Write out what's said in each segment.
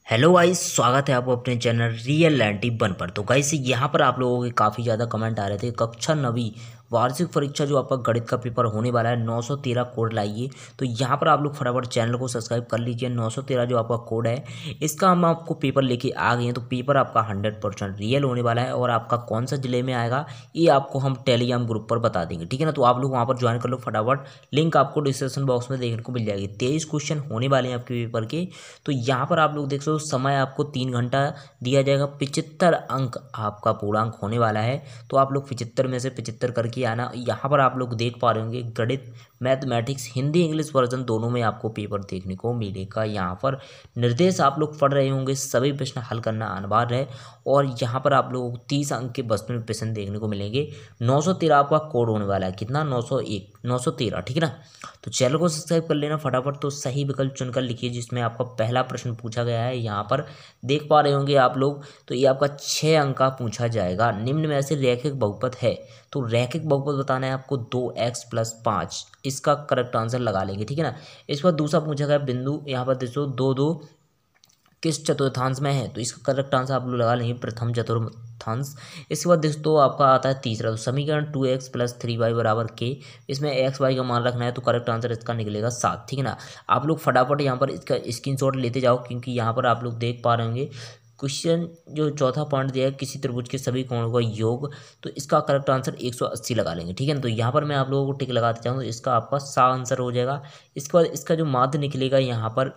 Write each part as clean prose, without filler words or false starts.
Hello guys, स्वागत है आपको अपने चैनल रियल 91 पर। तो गाइस यहाँ पर आप लोगों के काफ़ी ज़्यादा कमेंट आ रहे थे कक्षा 9वीं वार्षिक परीक्षा जो आपका गणित का पेपर होने वाला है 913 कोड लाइए। तो यहाँ पर आप लोग फटाफट चैनल को सब्सक्राइब कर लीजिए। 913 जो आपका कोड है इसका हम आपको पेपर लेके आ गए हैं। तो पेपर आपका 100% रियल होने वाला है और आपका कौन सा जिले में आएगा ये आपको हम टेलीग्राम ग्रुप पर बता देंगे, ठीक है ना। तो आप लोग वहाँ पर ज्वाइन कर लो फटाफट, लिंक आपको डिस्क्रिप्शन बॉक्स में देखने को मिल जाएगी। 23 क्वेश्चन होने वाले हैं आपके पेपर के। तो यहाँ पर आप लोग देख सकते हो समय आपको 3 घंटा दिया जाएगा। 75 अंक आपका पूर्णांक होने वाला है। तो आप लोग 75 में से 75 करके आना। यहाँ पर आप लोग देख पा रहे होंगे गणित, मैथमेटिक्स, हिंदी इंग्लिश वर्जन दोनों में आपको पेपर देखने को मिलेगा। यहाँ पर निर्देश आप लोग पढ़ रहे होंगे, सभी प्रश्न हल करना अनिवार्य है। और यहाँ पर आप लोग 30 अंक के वस्तु में प्रश्न देखने को मिलेंगे। 913 आपका कोड होने वाला है, कितना 901 913, ठीक है ना। तो चैनल को सब्सक्राइब कर लेना फटाफट। तो सही विकल्प चुनकर लिखिए जिसमें आपका पहला प्रश्न पूछा गया है। यहाँ पर देख पा रहे होंगे आप लोग। तो ये आपका 6 अंक का पूछा जाएगा। निम्न में से रैखिक बहुपद है। तो रैखिक बहुपद बताना है आपको 2x + 5, इसका करेक्ट आंसर लगा लेंगे, ठीक है ना। इस पर दूसरा पूछा गया बिंदु, यहाँ पर देखो 2 किस चतुर्थांश में है। तो इसका करेक्ट आंसर आप लोग लगा लेंगे प्रथम चतुर्थांश। इसके बाद दोस्तों आपका आता है तीसरा, तो समीकरण 2x + 3y = k। इसमें x y का मान रखना है। तो करेक्ट आंसर इसका निकलेगा 7, ठीक है ना। आप लोग फटाफट यहाँ पर इसका स्क्रीनशॉट लेते जाओ, क्योंकि यहाँ पर आप लोग देख पा रहे होंगे क्वेश्चन जो चौथा पॉइंट दिया है किसी त्रिभुज के सभी कोणों का योग। तो इसका करेक्ट आंसर 180 लगा लेंगे, ठीक है ना। तो यहाँ पर मैं आप लोगों को टिक लगाते जाऊँ तो इसका आपका सा आंसर हो जाएगा। इसके बाद इसका जो माध्य निकलेगा यहाँ पर,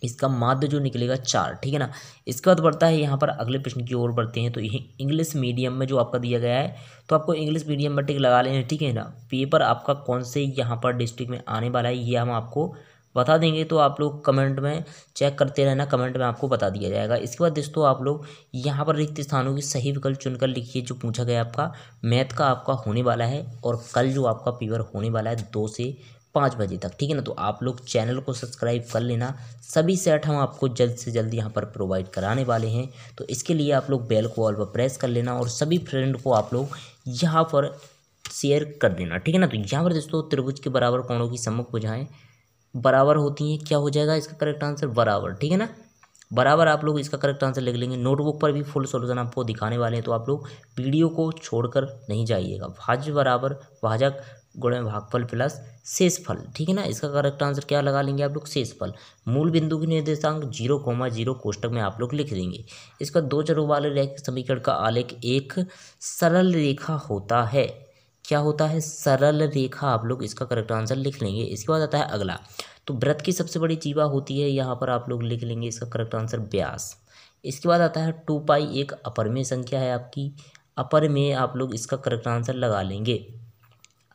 इसका माध्य जो निकलेगा 4, ठीक है ना। इसके बाद बढ़ता है यहाँ पर अगले प्रश्न की ओर बढ़ते हैं। तो ये इंग्लिश मीडियम में जो आपका दिया गया है, तो आपको इंग्लिश मीडियम में टिक लगा लेना, ठीक है ना। पेपर आपका कौन से यहाँ पर डिस्ट्रिक्ट में आने वाला है ये हम आपको बता देंगे। तो आप लोग कमेंट में चेक करते रहना, कमेंट में आपको बता दिया जाएगा। इसके बाद दोस्तों आप लोग यहाँ पर रिक्त स्थानों की सही विकल्प चुनकर लिखिए जो पूछा गया आपका मैथ का आपका होने वाला है। और कल जो आपका पेपर होने वाला है 2 से 5 बजे तक, ठीक है ना। तो आप लोग चैनल को सब्सक्राइब कर लेना। सभी सेट हम आपको जल्द से जल्द यहाँ पर प्रोवाइड कराने वाले हैं। तो इसके लिए आप लोग बेल को ऑल पर प्रेस कर लेना और सभी फ्रेंड को आप लोग यहाँ पर शेयर कर देना, ठीक है ना। तो यहाँ पर दोस्तों त्रिभुज के बराबर कोणों की सम्मुख भुजाएं बराबर होती हैं, क्या हो जाएगा इसका करेक्ट आंसर बराबर, ठीक है ना। बराबर आप लोग इसका करेक्ट आंसर लिख लेंगे। नोटबुक पर भी फुल सॉल्यूशन आपको दिखाने वाले हैं। तो आप लोग वीडियो को छोड़कर नहीं जाइएगा। भाज्य बराबर भाजक गुणे भागफल प्लस शेषफल, ठीक है ना। इसका करेक्ट आंसर क्या लगा लेंगे आप लोग, शेषफल। मूल बिंदु की निर्देशांक 0,0 कोष्टक में आप लोग लिख देंगे। इसका 2 चरों वाले रैखिक समीकरण का आलेख एक सरल रेखा होता है। क्या होता है, सरल रेखा। आप लोग इसका करेक्ट आंसर लिख लेंगे। इसके बाद आता है अगला, तो वृत्त की सबसे बड़ी जीवा होती है, यहाँ पर आप लोग लिख लेंगे इसका करेक्ट आंसर व्यास। इसके बाद आता है 2π एक अपरिमेय संख्या है आपकी, अपरिमेय आप लोग इसका करेक्ट आंसर लगा लेंगे,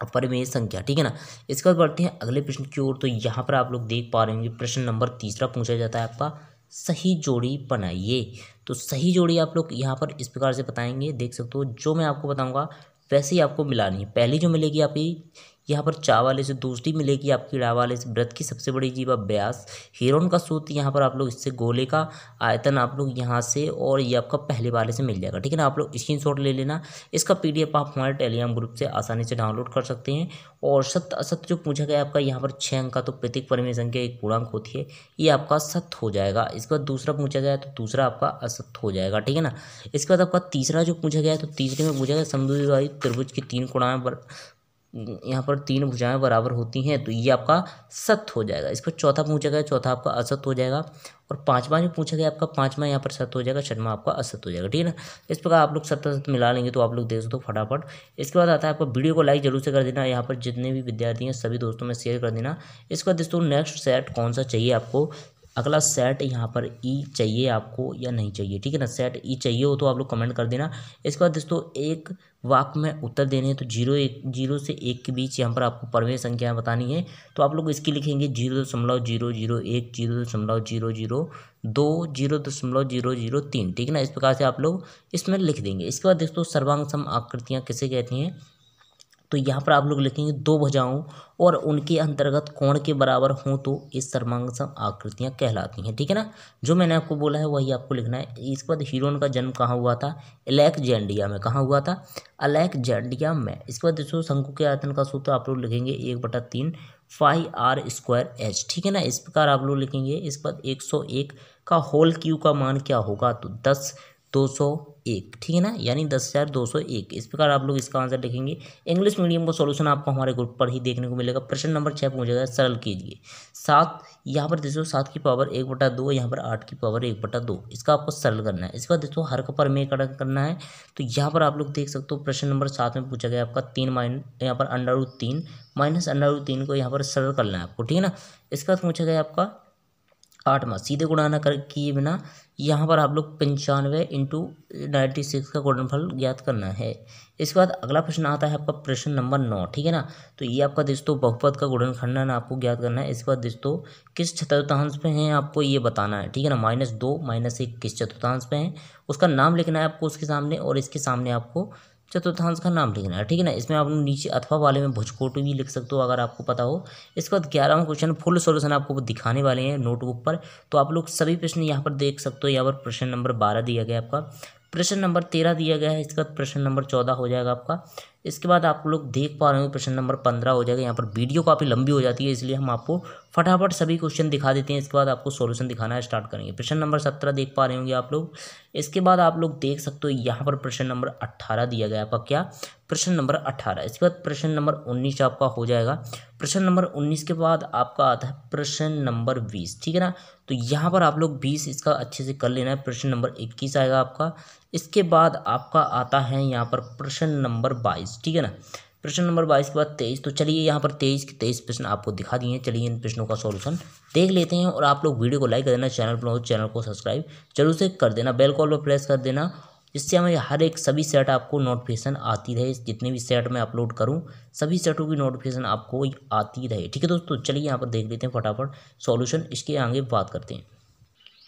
अपरिमेय संख्या, ठीक है ना। इसके बाद बढ़ते हैं अगले प्रश्न की ओर। तो यहाँ पर आप लोग देख पा रहे होंगे प्रश्न नंबर तीसरा पूछा जाता है आपका सही जोड़ी बनाइए। तो सही जोड़ी आप लोग यहाँ पर इस प्रकार से बताएंगे, देख सकते हो जो मैं आपको बताऊंगा वैसे ही आपको मिलानी है। पहली जो मिलेगी आपकी यहाँ पर चा वाले से, दूसरी मिलेगी आपकी ड़ा वाले से। वृत्त की सबसे बड़ी जीवा व्यास, हीरोन का सूत्र यहाँ पर आप लोग इससे, गोले का आयतन आप लोग यहाँ से, और ये आपका पहले वाले से मिल जाएगा, ठीक है ना। आप लोग स्क्रीनशॉट ले लेना। इसका PDF आप हमारे टेलीग्राम ग्रुप से आसानी से डाउनलोड कर सकते हैं। और सत्य असत्य जो पूछा गया आपका यहाँ पर 6 अंक का, तो प्रत्येक परिमेय संख्या एक पूर्णांक होती है, ये आपका सत्य हो जाएगा। इसके बाद दूसरा पूछा गया तो दूसरा आपका असत्य हो जाएगा, ठीक है ना। इसके बाद आपका तीसरा जो पूछा गया है, तो तीसरे में पूछा गया समद्विबाहु त्रिभुज की 3 कोणाएं यहाँ पर 3 भुजाएं बराबर होती हैं, तो ये आपका सत्य हो जाएगा। इस पर चौथा पूछा गया, चौथा आपका असत्य हो जाएगा। और पांचवा जो पूछा गया आपका, पांचवा यहाँ पर सत्य हो जाएगा, छठवां आपका असत्य हो जाएगा, ठीक है ना। इस प्रकार आप लोग सत्य सत्य मिला लेंगे तो आप लोग देख सकते हो फटाफट। इसके बाद आता है आपका वीडियो को लाइक जरूर से कर देना, यहाँ पर जितने भी विद्यार्थी हैं सभी दोस्तों में शेयर कर देना। इसके बाद दोस्तों नेक्स्ट सेट कौन सा चाहिए आपको, अगला सेट यहाँ पर ई चाहिए आपको या नहीं चाहिए, ठीक है ना। सेट ई चाहिए हो तो आप लोग कमेंट कर देना। इसके बाद दोस्तों एक वाक्य में उत्तर देने हैं। तो 0 से 1 के बीच यहाँ पर आपको परिमेय संख्या बतानी है। तो आप लोग इसकी लिखेंगे 0.001, 0.002, 0.003, ठीक है ना। इस प्रकार से आप लोग इसमें लिख देंगे। इसके बाद दोस्तों सर्वांग सम आकृतियाँ किसे कहती हैं, तो यहाँ पर आप लोग लिखेंगे 2 भुजाओं और उनके अंतर्गत कोण के बराबर हों तो इस सर्वांगसम आकृतियाँ कहलाती हैं, ठीक है ना। जो मैंने आपको बोला है वही आपको लिखना है। इसके बाद हीरोन का जन्म कहाँ हुआ था, अलेक्जेंड्रिया में। कहाँ हुआ था, अलेक्जेंड्रिया में। इसके बाद दोस्तों शंकु के आयतन का सूत्र आप लोग लिखेंगे 1/3 5r²h, ठीक है ना। इस प्रकार आप लोग लिखेंगे। इसके बाद 101 का होल क्यू का मान क्या होगा, तो 10,201, ठीक है ना, यानी 10,201। इस प्रकार आप लोग इसका आंसर लिखेंगे। इंग्लिश मीडियम का सॉल्यूशन आपको हमारे ग्रुप पर ही देखने को मिलेगा। प्रश्न नंबर 6 पूछा गया, सरल कीजिए। 7, यहाँ पर देखो 7 की पावर 1/2, यहाँ पर 8 की पावर 1/2, इसका आपको सरल करना है। इसके बाद देखो हर का प्रमेयकरण करना है। तो यहाँ पर आप लोग देख सकते हो प्रश्न नंबर 7 में पूछा गया आपका 3 यहाँ पर √3 माइनस √3 को यहाँ पर सरल करना है आपको, ठीक है ना। इसके बाद पूछा गया आपका 8 सीधे गुणा कर किए बिना यहाँ पर आप लोग 95 इंटू 96 का गुणनफल ज्ञात करना है। इसके बाद अगला प्रश्न आता है आपका प्रश्न नंबर 9, ठीक है ना। तो ये आपका दोस्तों बहुपद का गुणनखंडन आपको ज्ञात करना है। इसके बाद दोस्तों किस चतुर्थांश पे हैं आपको ये बताना है, ठीक है ना। -2 -1 किस चतुर्थांश पे हैं उसका नाम लिखना है आपको उसके सामने, और इसके सामने आपको चतुर्थांश का नाम लिखना है, ठीक है ना। इसमें आप नीचे अथवा वाले में भुजकोट भी लिख सकते हो अगर आपको पता हो। इसके बाद 11वां क्वेश्चन फुल सॉल्यूशन आपको दिखाने वाले हैं नोटबुक पर, तो आप लोग सभी प्रश्न यहाँ पर देख सकते हो। यहाँ पर प्रश्न नंबर 12 दिया गया आपका, प्रश्न नंबर 13 दिया गया है। इसके बाद प्रश्न नंबर 14 हो जाएगा आपका। इसके बाद आप लोग देख पा रहे हो प्रश्न नंबर 15 हो जाएगा। यहाँ पर वीडियो काफ़ी लंबी हो जाती है, इसलिए हम आपको फटाफट सभी क्वेश्चन दिखा देते हैं। इसके बाद आपको सॉल्यूशन दिखाना स्टार्ट करेंगे। प्रश्न नंबर 17 देख पा रहे होंगे आप लोग। इसके बाद आप लोग देख सकते हो यहाँ पर प्रश्न नंबर 18 दिया गया आपका, क्या, प्रश्न नंबर 18। इसके बाद प्रश्न नंबर 19 आपका हो जाएगा। प्रश्न नंबर 19 के बाद आपका आता है प्रश्न नंबर 20, ठीक है ना। तो यहाँ पर आप लोग 20 इसका अच्छे से कर लेना है। प्रश्न नंबर 21 आएगा आपका। इसके बाद आपका आता है यहाँ पर प्रश्न नंबर 22, ठीक है ना। प्रश्न नंबर 22 के बाद 23। तो चलिए यहाँ पर 23 के 23 प्रश्न आपको दिखा दिए हैं। चलिए इन प्रश्नों का सॉल्यूशन देख लेते हैं। और आप लोग वीडियो को लाइक कर देना, चैनल को सब्सक्राइब जरूर से कर देना, बेल कॉल पर प्रेस कर देना, जिससे हमें हर एक सभी सेट आपको नोटिफिकेशन आती रहे। जितने भी सेट मैं अपलोड करूं सभी सेटों की नोटिफिकेशन आपको आती रहे, ठीक है दोस्तों। चलिए यहाँ पर देख लेते हैं फटाफट सॉल्यूशन, इसके आगे बात करते हैं।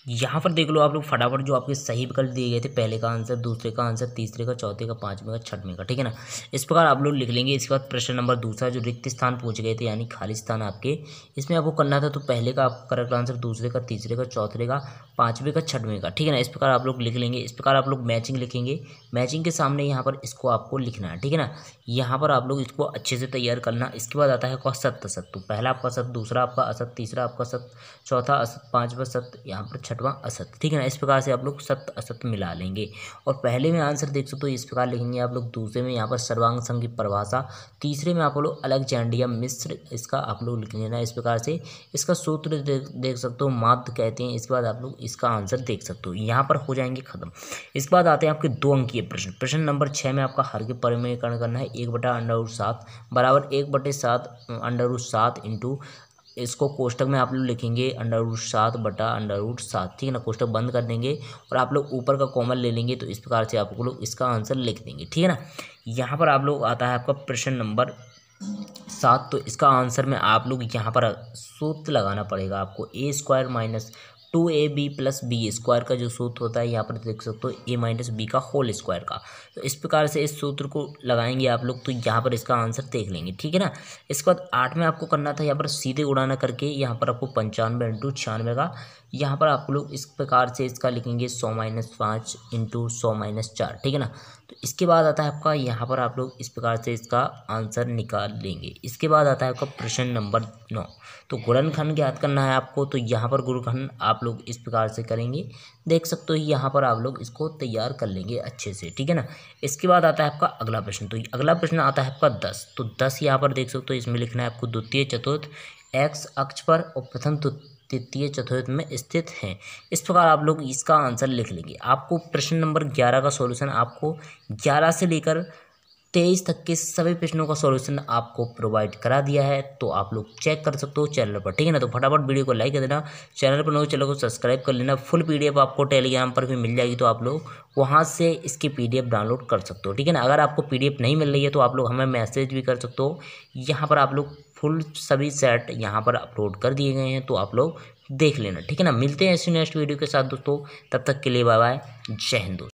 यहाँ पर देख लो आप लोग फटाफट जो आपके सही विकल्प दिए गए थे, पहले का आंसर, दूसरे का आंसर, तीसरे का, चौथे का, पांचवें का, छठवें का, ठीक है ना। इस प्रकार आप लोग लिख लेंगे। इसके बाद प्रश्न नंबर दूसरा जो रिक्त स्थान पूछे गए थे यानी खाली स्थान आपके, इसमें आपको करना था। तो पहले का आपका करेक्ट आंसर, दूसरे का, तीसरे का, चौथे का, पांचवें का, छठवें का, ठीक है ना। इस प्रकार आप लोग लिख लेंगे। इस प्रकार आप लोग मैचिंग लिखेंगे। मैचिंग के सामने यहाँ पर इसको आपको लिखना है, ठीक है ना। यहाँ पर आप लोग इसको अच्छे से तैयार करना। इसके बाद आता है आपका सत्य असत। तो पहला आपका सत्य, दूसरा आपका असत, तीसरा आपका सत्य, चौथा असत, पांचवा सत्य, यहाँ पर छठवां असत, ठीक है ना। इस प्रकार से आप लोग सत्य असत मिला लेंगे। और पहले में आंसर देख सकते हो इस प्रकार लिखेंगे आप लोग। दूसरे में यहाँ पर सर्वांग संघ की परिभाषा, तीसरे में आप लोग अलेक्जेंड्रिया मिस्र, इसका आप लोग लिख लेना। इस प्रकार से इसका सूत्र देख सकते हो, माध्य कहते हैं। इसके बाद आप लोग इसका आंसर देख सकते हो। यहाँ पर हो जाएंगे खत्म। इसके बाद आते हैं आपके 2 अंकीय प्रश्न। प्रश्न नंबर 6 में आपका हर के परिमेयकरण करना है। 1/√7 बराबर 1/7 √7 इंटू, इसको कोष्टक में आप लोग लिखेंगे √7/√7, ठीक है ना। कोष्टक बंद कर देंगे और आप लोग ऊपर का कॉमन ले लेंगे। तो इस प्रकार से आप लोग इसका आंसर लिख देंगे, ठीक है ना। यहाँ पर आप लोग आता है आपका प्रश्न नंबर 7। तो इसका आंसर में आप लोग यहाँ पर सूत्र लगाना पड़ेगा आपको। a² - 2ab + b² का जो सूत्र होता है, यहाँ पर देख सकते हो a - b का होल स्क्वायर का। तो इस प्रकार से इस सूत्र को लगाएंगे आप लोग। तो यहाँ पर इसका आंसर देख लेंगे, ठीक है ना। इसके बाद 8 में आपको करना था यहाँ पर सीधे गुणाना करके, यहाँ पर आपको 95 इंटू 96 का, यहाँ पर आप लोग इस प्रकार से इसका लिखेंगे 100 - 5 इंटू 100 - 4, ठीक है ना। तो इसके बाद आता है आपका यहाँ पर आप लोग इस प्रकार से इसका आंसर निकाल लेंगे। इसके बाद आता है आपका प्रश्न नंबर 9। तो गुणनखंड ज्ञात करना है आपको। तो यहाँ पर गुणनखंड आप लोग इस प्रकार से करेंगे, देख सकते हो। यहाँ पर आप लोग इसको तैयार कर लेंगे अच्छे से, ठीक है ना। इसके बाद आता है आपका अगला प्रश्न। तो अगला प्रश्न आता है आपका 10। तो 10 यहाँ पर देख सकते हो, इसमें लिखना है आपको द्वितीय चतुर्थ एक्स अक्ष पर और प्रथम तृतीय चतुर्थ में स्थित हैं। इस प्रकार आप लोग इसका आंसर लिख लेंगे। आपको प्रश्न नंबर 11 का सॉल्यूशन आपको 11 से लेकर 23 तक के सभी प्रश्नों का सॉल्यूशन आपको प्रोवाइड करा दिया है। तो आप लोग चेक कर सकते हो चैनल पर, ठीक है ना। तो फटाफट वीडियो को लाइक कर देना, चैनल पर नए चैनल को सब्सक्राइब कर लेना। फुल PDF आपको टेलीग्राम पर भी मिल जाएगी, तो आप लोग वहाँ से इसकी PDF डाउनलोड कर सकते हो, ठीक है ना। अगर आपको PDF नहीं मिल रही है तो आप लोग हमें मैसेज भी कर सकते हो। यहाँ पर आप लोग फुल सभी सेट यहाँ पर अपलोड कर दिए गए हैं, तो आप लोग देख लेना, ठीक है ना। मिलते हैं ऐसे नेक्स्ट वीडियो के साथ दोस्तों, तब तक के लिए बाय बाय, जय हिंद।